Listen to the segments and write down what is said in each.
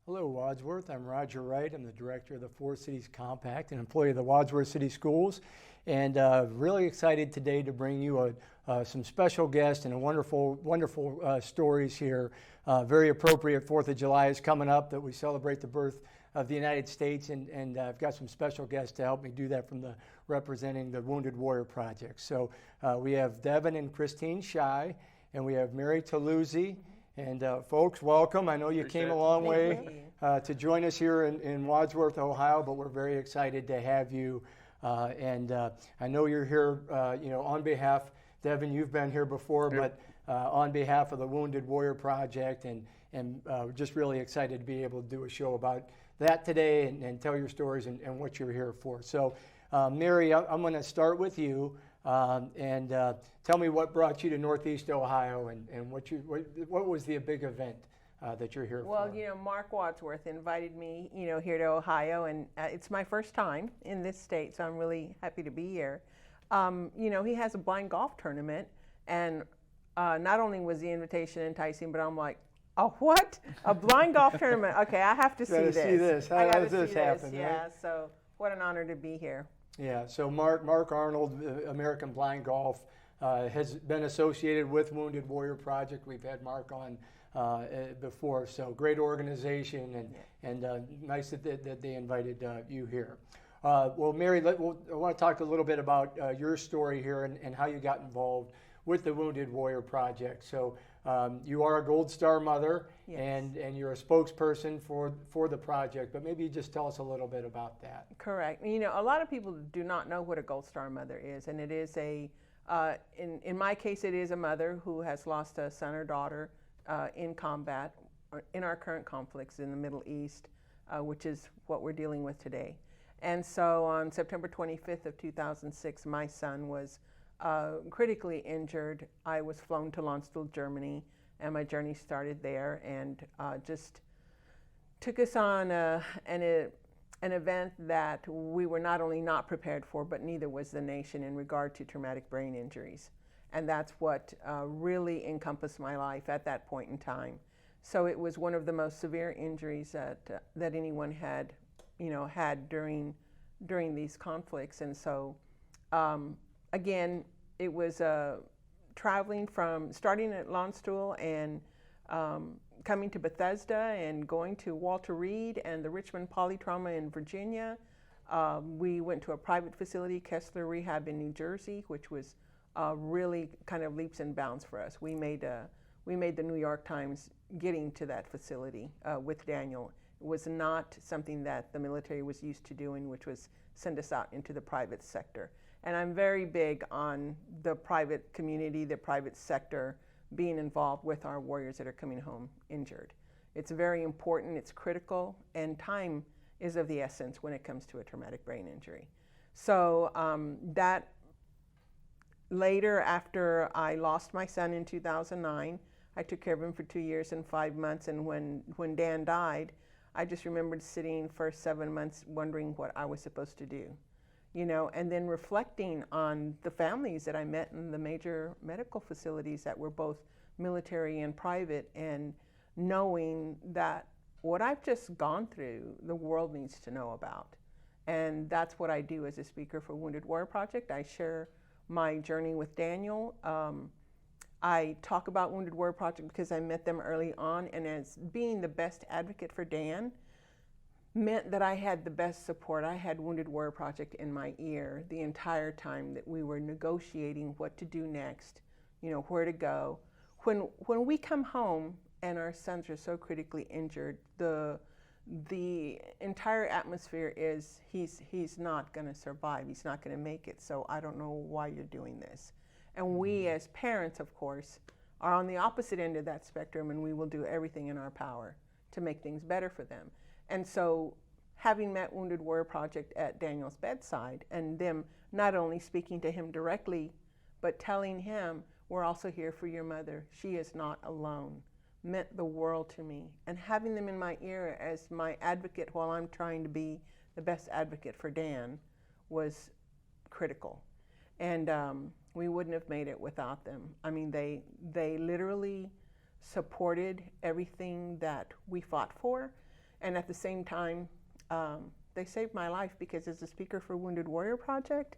Hello, Wadsworth. I'm Roger Wright. I'm the director of the Four Cities Compact and employee of the Wadsworth City Schools. And really excited today to bring you some special guests and wonderful stories here. Very appropriate. 4th of July is coming up that we celebrate the birth of the United States. And I've got some special guests to help me do that representing the Wounded Warrior Project. So we have Deven and Christine Schei, and we have Mary Tallouzi. And folks, welcome. I know you came a long way to join us here in Wadsworth, Ohio, but we're very excited to have you. And I know you're here, on behalf, Deven, you've been here before, but on behalf of the Wounded Warrior Project, and just really excited to be able to do a show about that today and tell your stories and what you're here for. So, Mary, I'm going to start with you. And tell me what brought you to Northeast Ohio and what was the big event that you're here for? Well, Mark Wadsworth invited me, here to Ohio, and it's my first time in this state, so I'm really happy to be here. He has a blind golf tournament, and not only was the invitation enticing, but I'm like, oh, what? A blind golf tournament? Okay, I have to see this. See this. How does this happen? Yeah, right? So what an honor to be here. Yeah, so Mark Arnold, American Blind Golf, has been associated with Wounded Warrior Project. We've had Mark on before, so great organization, and nice that they invited you here. Well, Mary, I want to talk a little bit about your story here and how you got involved with the Wounded Warrior Project. So you are a Gold Star mother, yes, and you're a spokesperson for the project, but maybe just tell us a little bit about that. Correct. A lot of people do not know what a Gold Star mother is, and it is in my case, it is a mother who has lost a son or daughter in combat, or in our current conflicts in the Middle East, which is what we're dealing with today. And so on September 25th of 2006, my son was critically injured. I was flown to Landstuhl, Germany, and my journey started there, and just took us on an event that we were not only not prepared for, but neither was the nation in regard to traumatic brain injuries. And that's what really encompassed my life at that point in time. So it was one of the most severe injuries that anyone had, had during these conflicts. And so again, it was starting at Landstuhl and coming to Bethesda and going to Walter Reed and the Richmond Polytrauma in Virginia. We went to a private facility, Kessler Rehab in New Jersey, which was really kind of leaps and bounds for us. We made the New York Times getting to that facility with Daniel. It was not something that the military was used to doing, which was send us out into the private sector. And I'm very big on the private community, the private sector being involved with our warriors that are coming home injured. It's very important, it's critical, and time is of the essence when it comes to a traumatic brain injury. So that later, after I lost my son in 2009, I took care of him for 2 years and 5 months, and when Dan died, I just remembered sitting for 7 months wondering what I was supposed to do. And then reflecting on the families that I met in the major medical facilities that were both military and private, and knowing that what I've just gone through, the world needs to know about. And that's what I do as a speaker for Wounded Warrior Project. I share my journey with Daniel. I talk about Wounded Warrior Project because I met them early on, and as being the best advocate for Dan, meant that I had the best support. I had Wounded Warrior Project in my ear the entire time that we were negotiating what to do next, where to go. When we come home and our sons are so critically injured, the entire atmosphere is he's not going to survive. He's not going to make it. So I don't know why you're doing this. And we as parents, of course, are on the opposite end of that spectrum, and we will do everything in our power to make things better for them. And so having met Wounded Warrior Project at Daniel's bedside, and them not only speaking to him directly, but telling him, we're also here for your mother. She is not alone, meant the world to me. And having them in my ear as my advocate while I'm trying to be the best advocate for Dan was critical. And we wouldn't have made it without them. I mean, they literally supported everything that we fought for. And at the same time, they saved my life, because as a speaker for Wounded Warrior Project,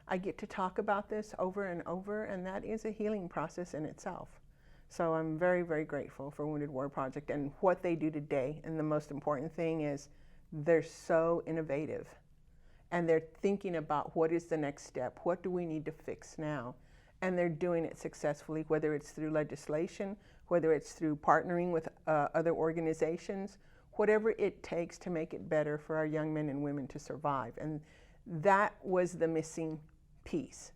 I get to talk about this over and over, and that is a healing process in itself. So I'm very, very grateful for Wounded Warrior Project and what they do today. And the most important thing is they're so innovative, and they're thinking about what is the next step, what do we need to fix now, and they're doing it successfully, whether it's through legislation, whether it's through partnering with other organizations, whatever it takes to make it better for our young men and women to survive. And that was the missing piece.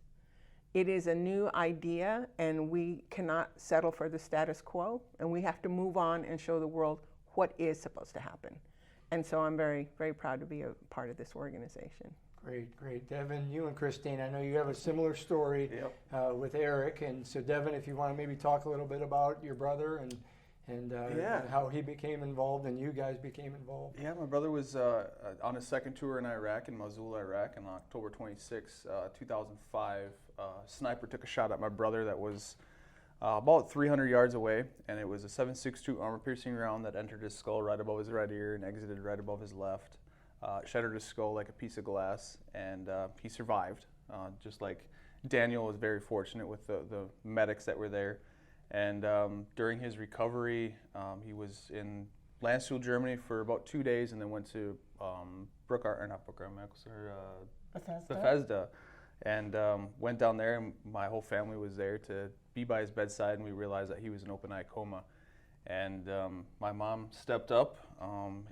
It is a new idea, and we cannot settle for the status quo, and we have to move on and show the world what is supposed to happen. And so I'm very, very proud to be a part of this organization. Great, great. Deven, you and Christine, I know you have a similar story with Eric. And so Deven, if you want to maybe talk a little bit about your brother and how he became involved and you guys became involved. Yeah, my brother was on his second tour in Iraq, in Mosul, Iraq, on October 26, 2005. A sniper took a shot at my brother that was about 300 yards away, and it was a .7.62 armor-piercing round that entered his skull right above his right ear and exited right above his left. Shattered his skull like a piece of glass, and he survived. Just like Daniel was very fortunate with the medics that were there. And during his recovery, he was in Landstuhl, Germany for about 2 days, and then went to Bethesda, and went down there, and my whole family was there to be by his bedside, and we realized that he was in open-eye coma. And my mom stepped up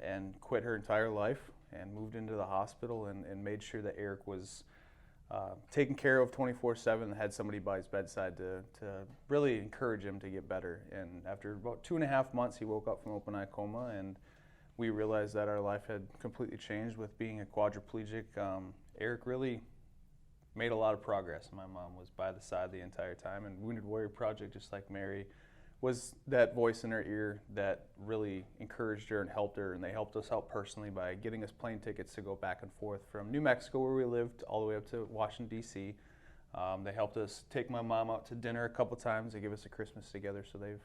and quit her entire life and moved into the hospital and made sure that Eric was taken care of 24/7, had somebody by his bedside to really encourage him to get better. And after about 2.5 months, he woke up from open-eye coma, and we realized that our life had completely changed with being a quadriplegic. Eric really made a lot of progress. My mom was by the side the entire time, and Wounded Warrior Project, just like Mary, was that voice in her ear that really encouraged her and helped her, and they helped us out personally by getting us plane tickets to go back and forth from New Mexico, where we lived, all the way up to Washington, D.C. They helped us take my mom out to dinner a couple times. They give us a Christmas together, so they've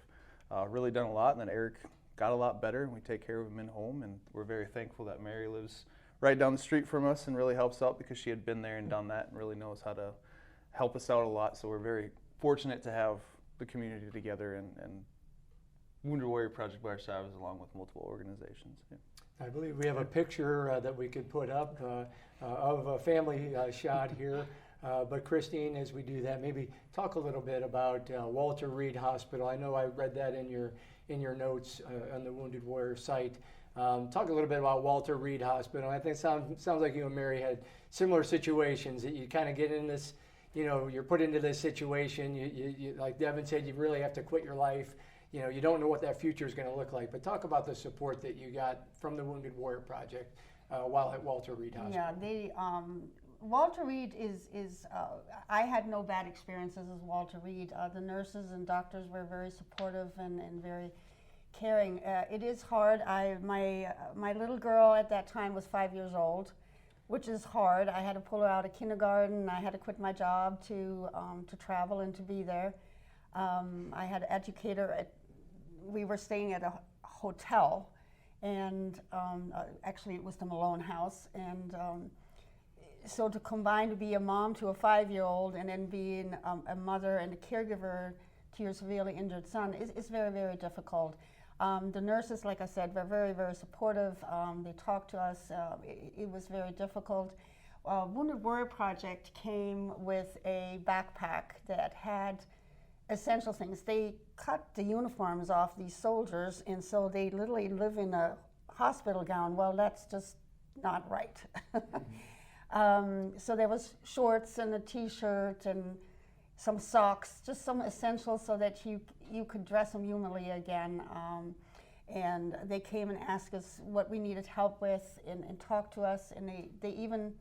really done a lot. And then Eric got a lot better, and we take care of him in home, and we're very thankful that Mary lives right down the street from us and really helps out, because she had been there and done that and really knows how to help us out a lot. So we're very fortunate to have the community together, and Wounded Warrior Project by our side, along with multiple organizations. Yeah. I believe we have a picture that we could put up of a family shot here. But Christine, as we do that, maybe talk a little bit about Walter Reed Hospital. I know I read that in your notes on the Wounded Warrior site. Talk a little bit about Walter Reed Hospital. I think it sounds like you and Mary had similar situations, that you kind of get in this, you're put into this situation. You like Deven said, you really have to quit your life. You don't know what that future is going to look like. But talk about the support that you got from the Wounded Warrior Project while at Walter Reed Hospital. Yeah, Walter Reed is I had no bad experiences with Walter Reed. The nurses and doctors were very supportive and very caring. It is hard. My little girl at that time was 5 years old, which is hard. I had to pull her out of kindergarten. I had to quit my job to travel and to be there. I had to educate her. We were staying at a hotel, and actually it was the Malone House. And so to combine to be a mom to a 5-year-old and then being a mother and a caregiver to your severely injured son is very, very difficult. The nurses, like I said, were very, very supportive. They talked to us. It was very difficult. Wounded Warrior Project came with a backpack that had essential things. They cut the uniforms off these soldiers, and so they literally live in a hospital gown. Well, that's just not right. So there was shorts and a t-shirt and some socks, just some essentials so that you could dress them humanly again. And they came and asked us what we needed help with and talked to us. And they even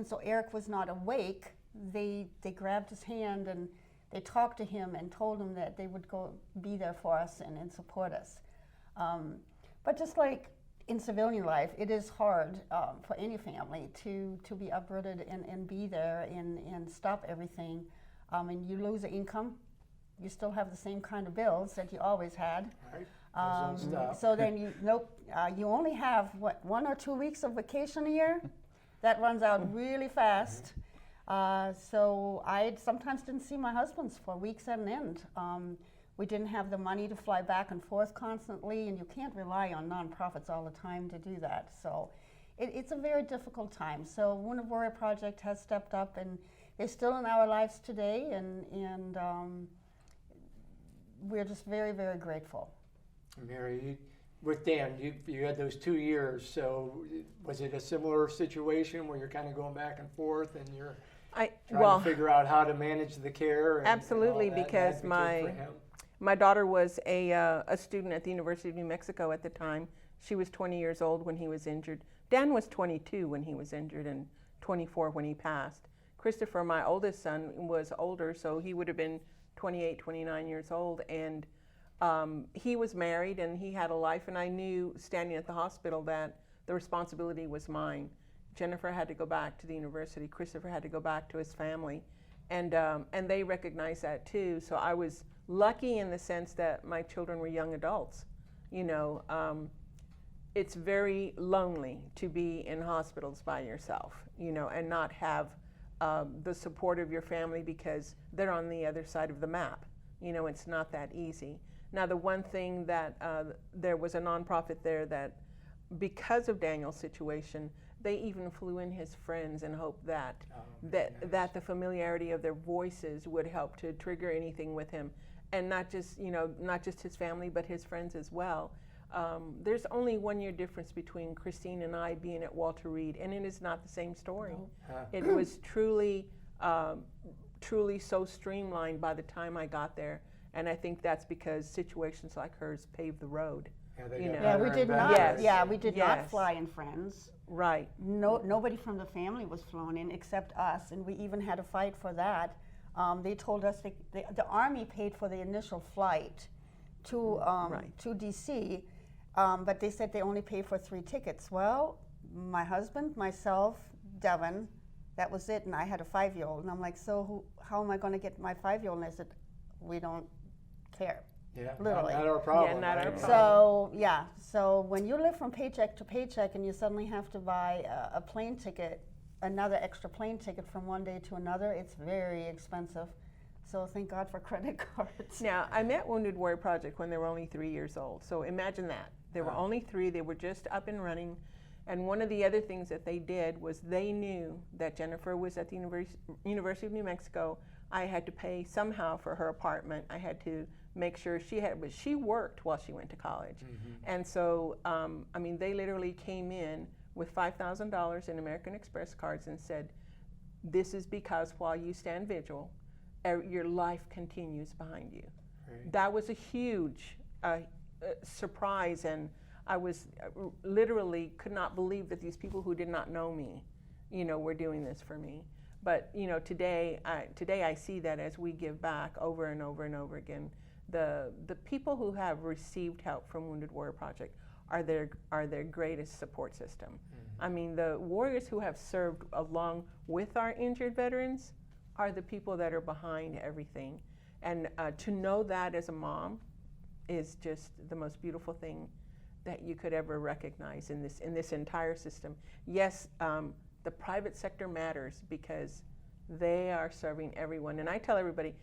so Eric was not awake, they grabbed his hand and they talked to him and told him that they would go be there for us and support us. But just like in civilian life, it is hard for any family to be uprooted and be there and stop everything. And you lose the income, you still have the same kind of bills that you always had. Right. Don't stop. So then you only have, what, 1 or 2 weeks of vacation a year? That runs out really fast. So I sometimes didn't see my husband for weeks at an end. We didn't have the money to fly back and forth constantly, and you can't rely on nonprofits all the time to do that. So it's a very difficult time. So Wounded Warrior Project has stepped up, and they're still in our lives today, and we're just very, very grateful. Mary, with Dan, you had those 2 years, so was it a similar situation where you're kind of going back and forth and you're trying to figure out how to manage the care? Absolutely, because my daughter was a student at the University of New Mexico at the time. She was 20 years old when he was injured. Dan was 22 when he was injured and 24 when he passed. Christopher, my oldest son, was older, so he would have been 28, 29 years old, and he was married and he had a life, and I knew standing at the hospital that the responsibility was mine. Jennifer had to go back to the university. Christopher had to go back to his family, and they recognized that too. So I was lucky in the sense that my children were young adults. You know, it's very lonely to be in hospitals by yourself, you know, and not have the support of your family because they're on the other side of the map. You know, it's not that easy. Now, the one thing that there was a nonprofit there that, because of Daniel's situation, they even flew in his friends and hoped that that the familiarity of their voices would help to trigger anything with him, and not just his family, but his friends as well. There's only 1 year difference between Christine and I being at Walter Reed, and it is not the same story. It was truly so streamlined by the time I got there. And I think that's because situations like hers paved the road. We did not. Yes. Yeah, we did not fly in friends. Right. Nobody from the family was flown in except us, and we even had to fight for that. They told us the Army paid for the initial flight to DC, but they said they only paid for 3 tickets. Well, my husband, myself, Deven, that was it, and I had a 5-year-old, and I'm like, so how am I going to get my 5-year-old? And I said, we don't care. Yeah, literally. not our problem. Yeah, not our problem. So when you live from paycheck to paycheck and you suddenly have to buy a plane ticket, another extra plane ticket from one day to another, it's very expensive. So thank God for credit cards. Now, I met Wounded Warrior Project when they were only 3 years old. So imagine that. They were only 3, they were just up and running. And one of the other things that they did was they knew that Jennifer was at the University of New Mexico. I had to pay somehow for her apartment. I had to make sure but she worked while she went to college. And so, they literally came in with $5,000 in American Express cards and said, this is because while you stand vigil, your life continues behind you. Right. That was a huge surprise, and I was literally could not believe that these people who did not know me, were doing this for me. But today I see that as we give back over and over and over again, the people who have received help from Wounded Warrior Project are their greatest support system. I mean, the warriors who have served along with our injured veterans are the people that are behind everything. And to know that as a mom is just the most beautiful thing that you could ever recognize in this entire system. Yes, the private sector matters because they are serving everyone. And I tell everybody,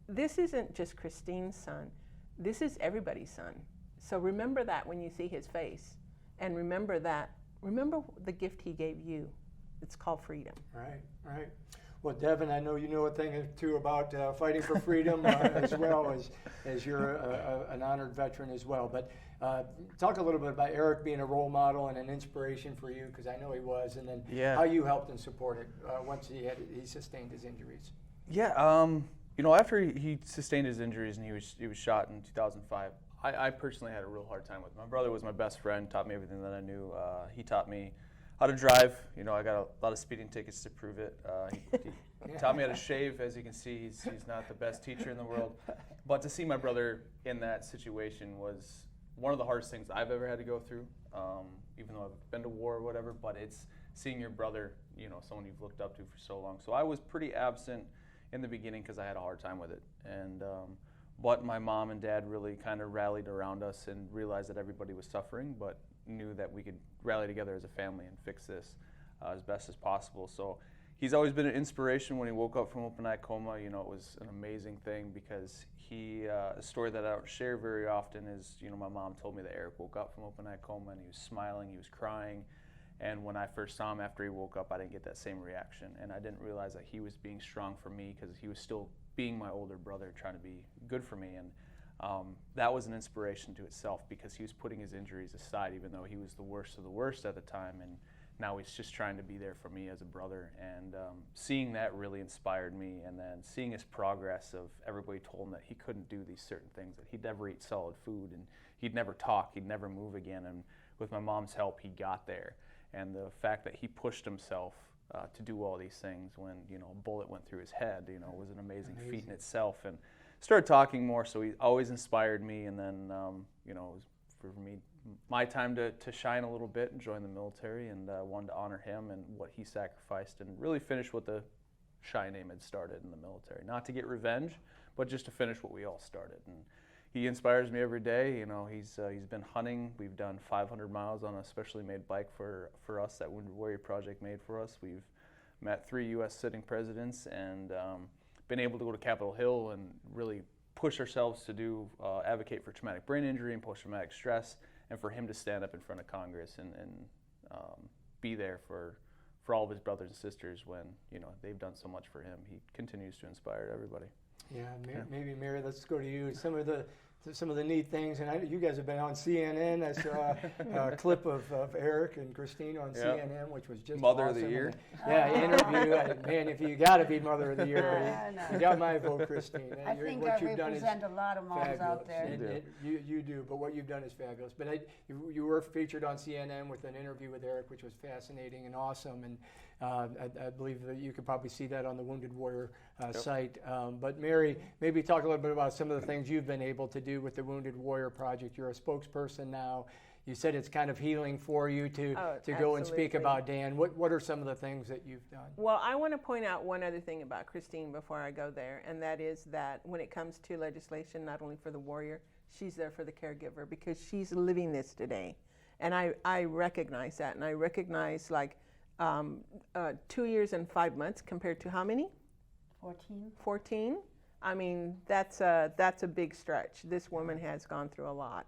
this isn't just Christine's son, this is everybody's son. So remember that when you see his face, and remember the gift he gave you. It's called freedom. Right. Well, Deven, I know you know a thing or two about fighting for freedom as well as you're an honored veteran as well. But talk a little bit about Eric being a role model and an inspiration for you, because I know he was, and then how you helped and supported once he sustained his injuries. Yeah, after he sustained his injuries and he was shot in 2005, I personally had a real hard time with him. My brother was my best friend, taught me everything that I knew. He taught me how to drive. I got a lot of speeding tickets to prove it. He taught me how to shave. As you can see, he's not the best teacher in the world. But to see my brother in that situation was one of the hardest things I've ever had to go through, even though I've been to war or whatever. But it's seeing your brother, someone you've looked up to for so long. So I was pretty absent in the beginning because I had a hard time with it. And But my mom and dad really kind of rallied around us and realized that everybody was suffering, but knew that we could rally together as a family and fix this as best as possible. So he's always been an inspiration. When he woke up from open eye coma, you know, it was an amazing thing, because a story that I don't share very often is, you know, my mom told me that Eric woke up from open eye coma and he was smiling, he was crying. And when I first saw him after he woke up, I didn't get that same reaction. And I didn't realize that he was being strong for me, because he was still being my older brother, trying to be good for me. And that was an inspiration to itself, because he was putting his injuries aside, even though he was the worst of the worst at the time. And now he's just trying to be there for me as a brother. And seeing that really inspired me. And then seeing his progress of everybody told him that he couldn't do these certain things, that he'd never eat solid food, and he'd never talk, he'd never move again. And with my mom's help, he got there. And the fact that he pushed himself to do all these things when, you know, a bullet went through his head, you know, was an amazing feat in itself. And started talking more, so he always inspired me. And then, you know, it was for me, my time to shine a little bit and join the military, and wanted to honor him and what he sacrificed, and really finish what the Schei name had started in the military. Not to get revenge, but just to finish what we all started. And he inspires me every day. You know, he's been hunting. We've done 500 miles on a specially made bike for us that Wounded Warrior Project made for us. We've met 3 U.S. sitting presidents, and been able to go to Capitol Hill and really push ourselves to do advocate for traumatic brain injury and post-traumatic stress, and for him to stand up in front of Congress and be there for all of his brothers and sisters when, you know, they've done so much for him. He continues to inspire everybody. Yeah, maybe Mary, let's go to you. Some of the neat things, and you guys have been on CNN. I saw a clip of Eric and Christine on CNN, which was just Mother awesome. of the Year. Interview. Man, if you got to be Mother of the Year, you got my vote, Christine. I think I represent a lot of moms out there. You do, but what you've done is fabulous. But you were featured on CNN with an interview with Eric, which was fascinating and awesome. And I believe that you could probably see that on the Wounded Warrior site. But Mary, maybe talk a little bit about some of the things you've been able to do with the Wounded Warrior Project. You're a spokesperson now. You said it's kind of healing for you to go and speak about Dan. What are some of the things that you've done? Well, I want to point out one other thing about Christine before I go there, and that is that when it comes to legislation, not only for the warrior, she's there for the caregiver, because she's living this today. And I recognize that, and I recognize, like, 2 years and 5 months compared to how many? 14. I mean, that's a big stretch. This woman has gone through a lot.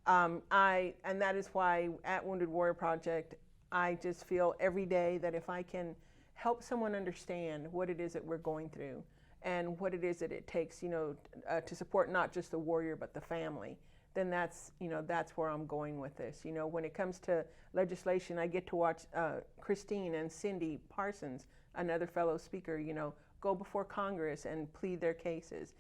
And that is why at Wounded Warrior Project, I just feel every day that if I can help someone understand what it is that we're going through and what it is that it takes, you know, to support not just the warrior but the family, then that's where I'm going with this. You know, when it comes to legislation, I get to watch Christine and Cindy Parsons, another fellow speaker, you know, go before Congress and plead their cases.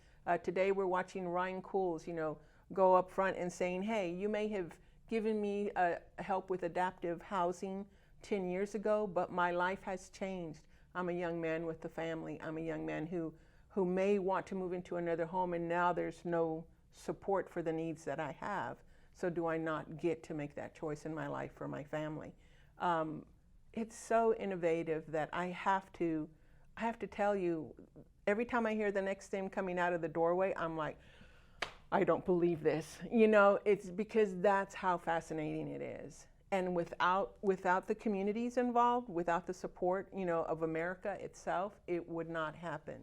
Today we're watching Ryan Cools, you know, go up front and saying, hey, you may have given me help with adaptive housing 10 years ago, but my life has changed. I'm a young man with a family. I'm a young man who may want to move into another home, and now there's no support for the needs that I have. So do I not get to make that choice in my life for my family? It's so innovative that I have to tell you, every time I hear the next name coming out of the doorway, I'm like, I don't believe this. You know, it's because that's how fascinating it is. And without the communities involved, without the support, you know, of America itself, it would not happen.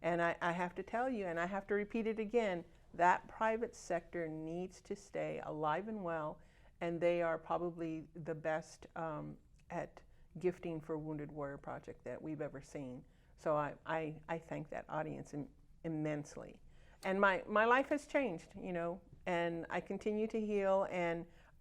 And I have to tell you, and I have to repeat it again, that private sector needs to stay alive and well, and they are probably the best at gifting for Wounded Warrior Project that we've ever seen. So I thank that audience immensely. And my life has changed, you know, and I continue to heal,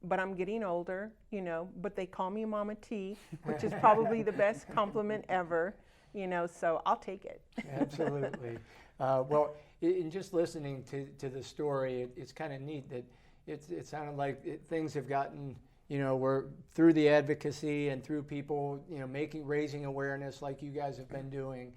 but I'm getting older, you know, but they call me Mama T, which is probably the best compliment ever, you know, so I'll take it. Absolutely. Well, in just listening to the story, it's kind of neat that it sounded like things have gotten, you know, we're through the advocacy and through people, you know, raising awareness like you guys have been doing.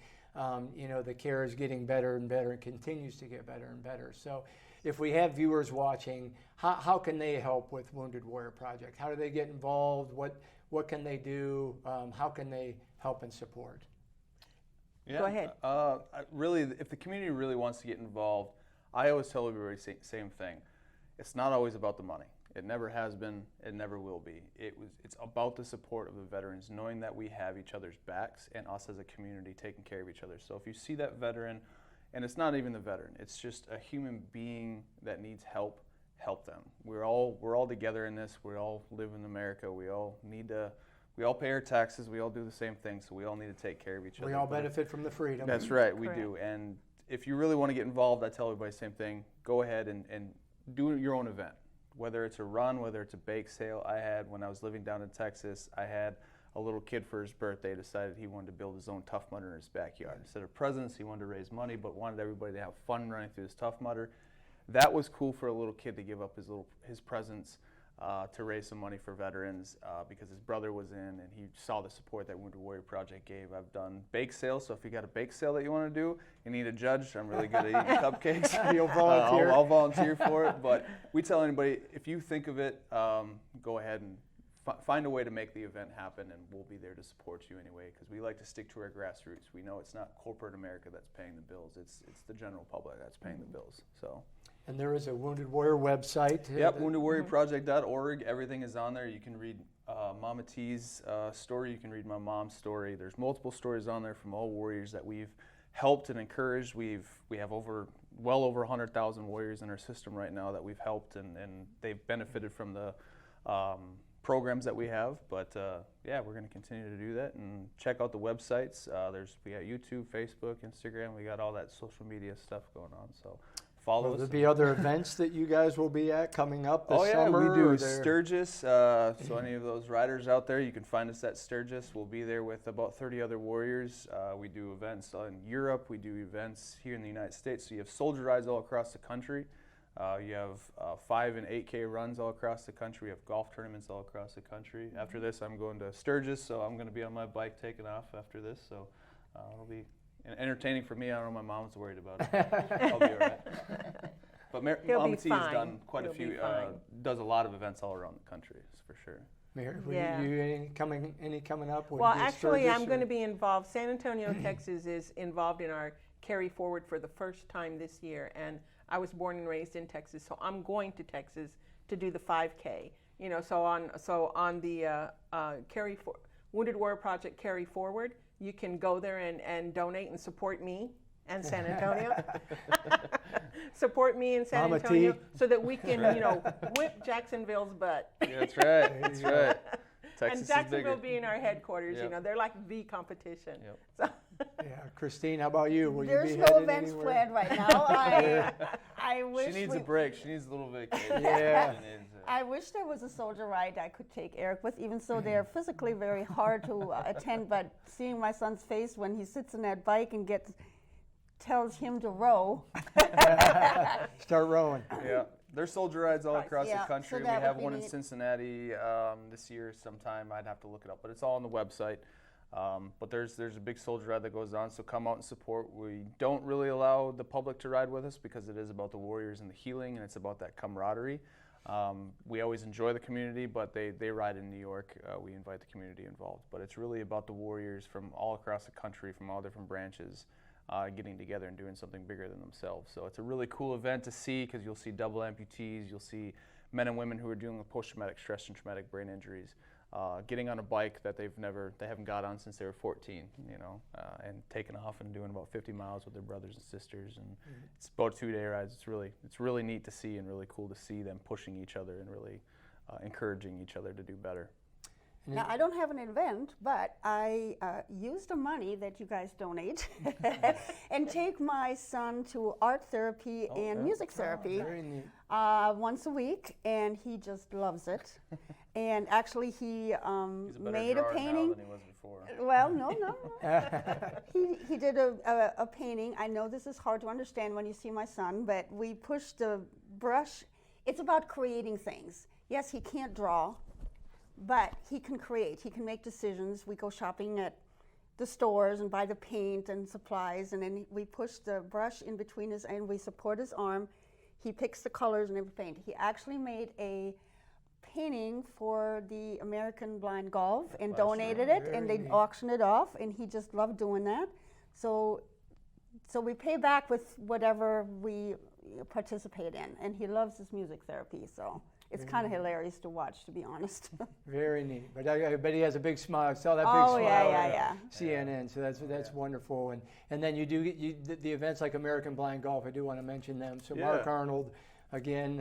You know, the care is getting better and better and continues to get better and better. So if we have viewers watching, how can they help with Wounded Warrior Project? How do they get involved? What can they do? How can they help and support? Yeah, go ahead. Really, if the community really wants to get involved, I always tell everybody same thing. It's not always about the money. It never has been. It never will be. It's about the support of the veterans, knowing that we have each other's backs and us as a community taking care of each other. So if you see that veteran, and it's not even the veteran, it's just a human being that needs help, help them. We're all together in this. We all live in America. We all pay our taxes. We all do the same thing. So we all need to take care of each other. We all benefit from the freedom. That's right. We Correct. do. And if you really want to get involved, I tell everybody the same thing. Go ahead and do your own event. Whether it's a run, whether it's a bake sale. When I was living down in Texas, I had a little kid for his birthday decided he wanted to build his own Tough Mudder in his backyard. Instead of presents, he wanted to raise money, but wanted everybody to have fun running through his Tough Mudder. That was cool for a little kid to give up his presents to raise some money for veterans because his brother was in and he saw the support that Wounded Warrior Project gave. I've done bake sales, so if you got a bake sale that you want to do, you need a judge. I'm really good at eating cupcakes. You'll volunteer. I'll volunteer for it, but we tell anybody, if you think of it, go ahead and find a way to make the event happen, and we'll be there to support you anyway, because we like to stick to our grassroots. We know it's not corporate America that's paying the bills. It's the general public that's paying the bills. So. And there is a Wounded Warrior website. Yep, woundedwarriorproject.org. Everything is on there. You can read Mama T's story. You can read my mom's story. There's multiple stories on there from all warriors that we've helped and encouraged. We have well over 100,000 warriors in our system right now that we've helped, and they've benefited from the programs that we have. But yeah, we're going to continue to do that, and check out the websites. We got YouTube, Facebook, Instagram. We got all that social media stuff going on. So. Follow Will us. there be other events that you guys will be at coming up this summer? We do Sturgis. So any of those riders out there, you can find us at Sturgis. We'll be there with about 30 other warriors. We do events in Europe. We do events here in the United States. So you have soldier rides all across the country. You have 5 and 8K runs all across the country. We have golf tournaments all across the country. After this, I'm going to Sturgis, so I'm going to be on my bike taking off after this. So it'll be entertaining for me. I don't know, my mom's worried about it. I'll be all right. But Mama T has done quite a few, does a lot of events all around the country, for sure. Mary, any coming up? Well, actually, I'm going to be involved. San Antonio, Texas is involved in our Carry Forward for the first time this year. And I was born and raised in Texas, so I'm going to Texas to do the 5K. You know, so on the Wounded Warrior Project Carry Forward, you can go there and donate and support me and San Antonio. Support me in San Antonio so that we can, whip Jacksonville's butt. Yeah, that's right. That's right. Texas and Jacksonville is bigger. being our headquarters, Yep. They're like the competition. Yep. So. Yeah, Christine, how about you? Will There's you be no headed events anywhere? planned right now. I wish She needs a break. She needs a little vacation. Yeah. I wish there was a soldier ride I could take Eric with, even so they're physically very hard to attend, but seeing my son's face when he sits in that bike and tells him to row. Start rowing. Yeah. There's soldier rides all across Yeah, the country. so We that have would one be in neat. Cincinnati this year sometime. I'd have to look it up, but it's all on the website. But there's a big soldier ride that goes on, so come out and support. We don't really allow the public to ride with us because it is about the warriors and the healing, and it's about that camaraderie. We always enjoy the community, but they ride in New York. We invite the community involved. But it's really about the warriors from all across the country, from all different branches, getting together and doing something bigger than themselves. So it's a really cool event to see because you'll see double amputees, you'll see men and women who are dealing with post-traumatic stress and traumatic brain injuries, getting on a bike that they haven't got on since they were 14, and taking off and doing about 50 miles with their brothers and sisters, and it's about 2-day rides. It's really neat to see and really cool to see them pushing each other and really encouraging each other to do better. Now, I don't have an event, but I use the money that you guys donate and take my son to art therapy and music therapy Very neat. once a week, and he just loves it. And actually, he He's a better made a drawer painting. now than he was before. Well, no. He did a painting. I know this is hard to understand when you see my son, but we pushed the brush. It's about creating things. Yes, he can't draw, but he can create. He can make decisions. We go shopping at the stores and buy the paint and supplies, and then we push the brush in between and we support his arm. He picks the colors and every paint. He actually made a painting for the American Blind Golf and donated it, and they auctioned it off, and he just loved doing that. So so we pay back with whatever we participate in, and he loves his music therapy, so it's kind of hilarious to watch, to be honest. Very neat. But I bet he has a big smile. I saw that big Oh, smile yeah. on CNN, so that's wonderful. And then you do get the events like American Blind Golf. I do want to mention them. So Mark Arnold, again,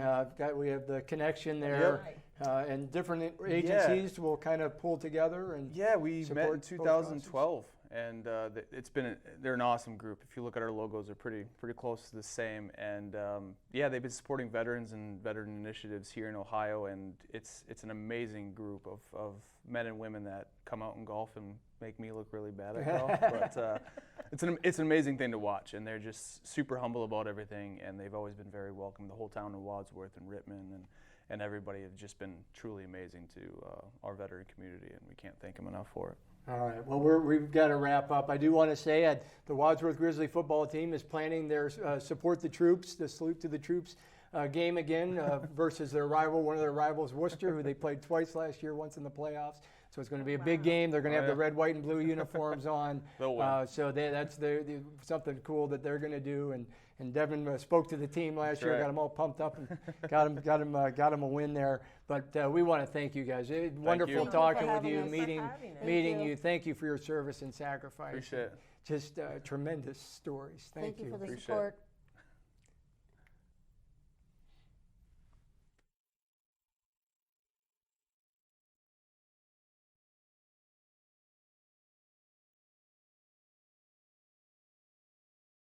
we have the connection there. And different agencies will kind of pull together and we met in 2012, and they're an awesome group. If you look at our logos, they're pretty close to the same. And they've been supporting veterans and veteran initiatives here in Ohio, and it's an amazing group of men and women that come out and golf and make me look really bad at golf. But it's an amazing thing to watch, and they're just super humble about everything, and they've always been very welcome. The whole town of Wadsworth and Rittman and everybody have just been truly amazing to our veteran community, and we can't thank them enough for it. All right. Well, we've got to wrap up. I do want to say the Wadsworth Grizzly football team is planning their Support the Troops, the Salute to the Troops game again versus their rival, one of their rivals, Worcester, who they played twice last year, once in the playoffs. So it's going to be a big game. They're going to have the red, white, and blue uniforms on. They'll win. So that's something cool that they're going to do. And Deven spoke to the team last year, got them all pumped up, and got them a win there. But we want to thank you guys. Wonderful talking with you, meeting you. Thank you for your service and sacrifice. Appreciate it. Just tremendous stories. Thank you. For the Appreciate support. it.